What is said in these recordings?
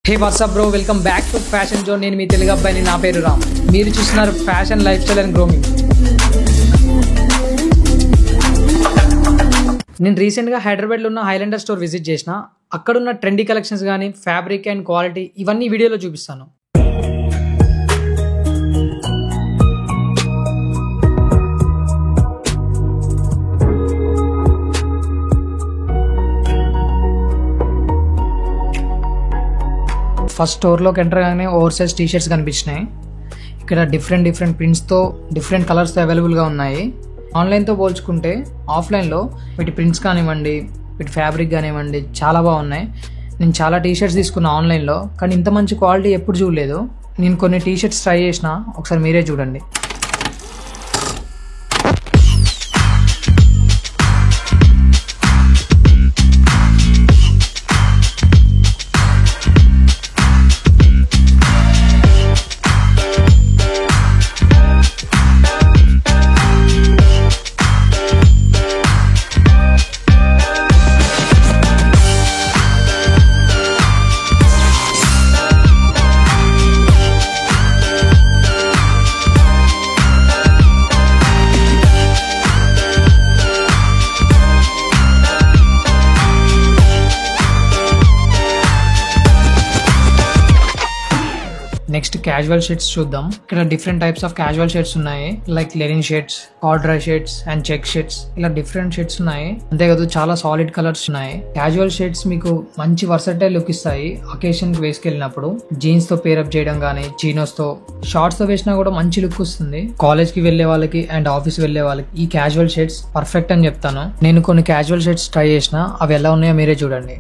Hey WhatsApp bro, welcome back to fashion zone. నేను మీ తెలుగు అబ్బాయిని, నా పేరు రామ్. మీరు చూస్తున్నారు fashion, life style and grooming. నేను రీసెంట్గా హైదరాబాద్లో ఉన్న హైలాండర్ స్టోర్ విజిట్ చేసిన. అక్కడున్న ట్రెండీ కలెక్షన్స్ కానీ, ఫ్యాబ్రిక్ అండ్ క్వాలిటీ ఇవన్నీ వీడియోలో చూపిస్తాను. ఫస్ట్ స్టోర్లోకి ఎంటర్ కాగానే ఓవర్ సైజ్ టీషర్ట్స్ కనిపించినాయి. ఇక్కడ డిఫరెంట్ ప్రింట్స్తో, డిఫరెంట్ కలర్స్తో అవైలబుల్గా ఉన్నాయి. ఆన్లైన్తో పోల్చుకుంటే ఆఫ్లైన్లో వీటి ప్రింట్స్ కానివ్వండి, వీటి ఫ్యాబ్రిక్ కానివ్వండి చాలా బాగున్నాయి. నేను చాలా టీషర్ట్స్ తీసుకున్నా ఆన్లైన్లో, కానీ ఇంత మంచి క్వాలిటీ ఎప్పుడు చూడలేదు. నేను కొన్ని టీషర్ట్స్ ట్రై చేసిన, ఒకసారి మీరే చూడండి. నెక్స్ట్ క్యాజువల్ షర్ట్స్ చూద్దాం. ఇక్కడ different types of casual shirts ఉన్నాయి. Like linen shirts, corduroy shirts and check shirts, ఇలా డిఫరెంట్ షర్ట్స్ ఉన్నాయి. అంతేకాదు చాలా సాలిడ్ కలర్స్ ఉన్నాయి. క్యాజువల్ షర్ట్స్ మీకు మంచి వర్సటైల్ లుక్ ఇస్తాయి. అకేషన్ కి వేసుకెళ్ళినప్పుడు జీన్స్ తో పేరప్ చేయడం కానీ, చీనోస్ తో, షార్ట్స్ తో వేసినా కూడా మంచి లుక్ వస్తుంది. కాలేజ్ కి వెళ్లే వాళ్ళకి అండ్ ఆఫీస్ వెళ్లే వాళ్ళకి ఈ క్యాజువల్ షర్ట్స్ పర్ఫెక్ట్ అని చెప్తాను. నేను కొన్ని క్యాజువల్ షర్ట్స్ ట్రై చేసిన, అవి ఎలా ఉన్నాయో మీరే చూడండి.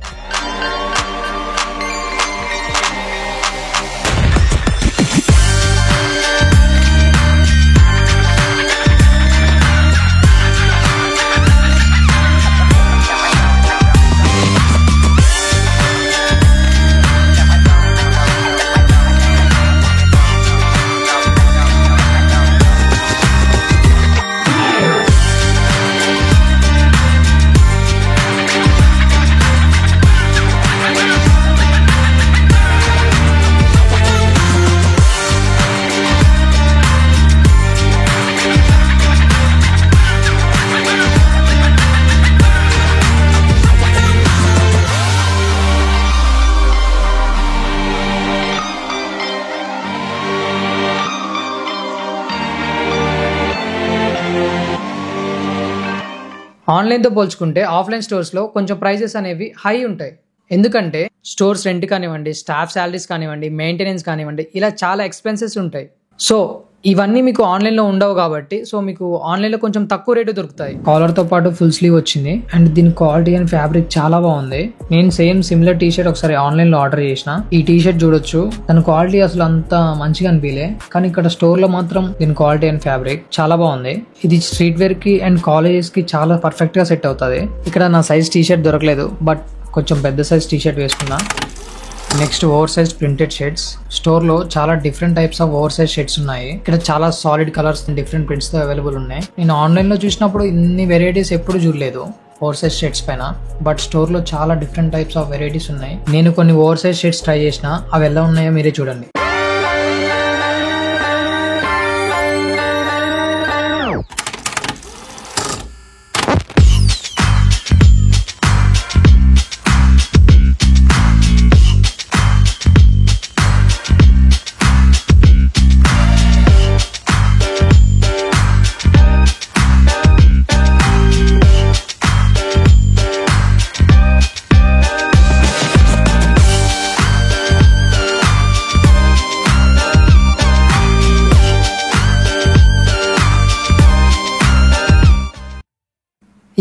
ఆన్లైన్తో పోల్చుకుంటే ఆఫ్లైన్ స్టోర్స్లో కొంచెం ప్రైజెస్ అనేవి హై ఉంటాయి. ఎందుకంటే స్టోర్స్ రెంట్ కానివ్వండి, స్టాఫ్ శాలరీస్ కానివ్వండి, మెయింటెనెన్స్ కానివ్వండి, ఇలా చాలా ఎక్స్పెన్సెస్ ఉంటాయి. సో ఇవన్నీ మీకు ఆన్లైన్లో ఉండవు కాబట్టి, సో మీకు ఆన్లైన్లో కొంచెం తక్కువ రేటు దొరుకుతాయి. కాలర్తో పాటు ఫుల్ స్లీవ్ వచ్చింది అండ్ దీని క్వాలిటీ అండ్ ఫ్యాబ్రిక్ చాలా బాగుంది. నేను సేమ్ సిమిలర్ టీషర్ట్ ఒకసారి ఆన్లైన్లో ఆర్డర్ చేసిన. ఈ టీషర్ట్ చూడొచ్చు, దాని క్వాలిటీ అసలు అంత మంచిగా అనిపించలే, కానీ ఇక్కడ స్టోర్లో మాత్రం దీని క్వాలిటీ అండ్ ఫ్యాబ్రిక్ చాలా బాగుంది. ఇది స్ట్రీట్ వేర్ కి అండ్ కాలేజెస్ కి చాలా పర్ఫెక్ట్ గా సెట్ అవుతుంది. ఇక్కడ నా సైజ్ టీషర్ట్ దొరకలేదు, బట్ కొంచెం పెద్ద సైజ్ టీషర్ట్ వేసుకున్నా. Next over size printed shirts. Store లో చాలా different types of over size shirts ఉన్నాయి. ఇక్కడ చాలా సాలిడ్ కలర్స్ డిఫరెంట్ ప్రింట్స్ తో అవైలబుల్ ఉన్నాయి. నేను ఆన్లైన్ లో చూసినప్పుడు ఇన్ని వెరైటీస్ ఎప్పుడు చూడలేదు ఓవర్ సైజ్ షర్ట్స్ పైన, బట్ స్టోర్ లో చాలా డిఫరెంట్ టైప్స్ ఆఫ్ వెరైటీస్ ఉన్నాయి. నేను కొన్ని ఓవర్ సైజ్ షర్ట్స్ ట్రై చేసిన, అవి ఎలా ఉన్నాయో మీరే చూడండి.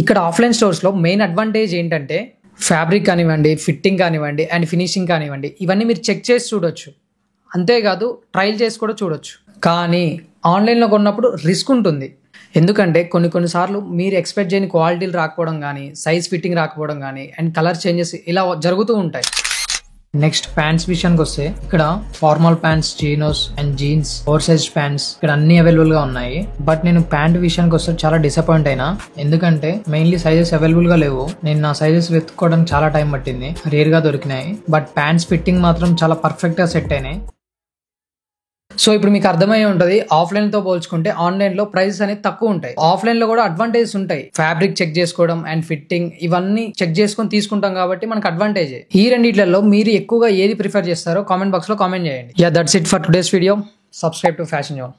ఇక్కడ ఆఫ్లైన్ స్టోర్స్లో మెయిన్ అడ్వాంటేజ్ ఏంటంటే ఫ్యాబ్రిక్ కానివ్వండి, ఫిట్టింగ్ కానివ్వండి అండ్ ఫినిషింగ్ కానివ్వండి, ఇవన్నీ మీరు చెక్ చేసి చూడొచ్చు. అంతేకాదు ట్రయల్ చేసి కూడా చూడొచ్చు. కానీ ఆన్లైన్లో కొన్నప్పుడు రిస్క్ ఉంటుంది. ఎందుకంటే కొన్నిసార్లు మీరు ఎక్స్పెక్ట్ చేయని క్వాలిటీలు రాకపోవడం కానీ, సైజ్ ఫిట్టింగ్ రాకపోవడం కానీ అండ్ కలర్ చేంజెస్ ఇలా జరుగుతూ ఉంటాయి. నెక్స్ట్ ప్యాంట్స్ విషయానికి వస్తే ఇక్కడ formal pants, chinos and jeans, oversize సైజ్ ప్యాంట్స్ ఇక్కడ అన్ని అవైలబుల్ గా ఉన్నాయి. బట్ నేను ప్యాంట్ విషయానికి వస్తే చాలా డిసప్పాయింట్ అయినా, ఎందుకంటే మెయిన్లీ సైజెస్ అవైలబుల్ గా లేవు. నేను నా సైజెస్ వెతుక్కోవడానికి చాలా టైం పట్టింది, రేర్ గా దొరికినాయి. బట్ ప్యాంట్స్ ఫిట్టింగ్ మాత్రం చాలా పర్ఫెక్ట్ గా సెట్ అయినాయి. సో ఇప్పుడు మీకు అర్థమయ్యే ఉంటుంది, ఆఫ్లైన్ తో పోల్చుకుంటే ఆన్లైన్ లో ప్రైసెస్ అనేది తక్కువ ఉంటాయి. ఆఫ్లైన్ లో కూడా అడ్వాంటేజెస్ ఉంటాయి. ఫ్యాబ్రిక్ చెక్ చేసుకోవడం అండ్ ఫిట్టింగ్ ఇవన్నీ చెక్ చేసుకొని తీసుకుంటాం కాబట్టి మనకు అడ్వాంటేజ్. ఈ రెండిట్లలో మీరు ఎక్కువగా ఏది ప్రిఫర్ చేస్తారో కామెంట్ బాక్స్ లో కామెంట్ చేయండి. That's it for today's video. Subscribe to fashion zone.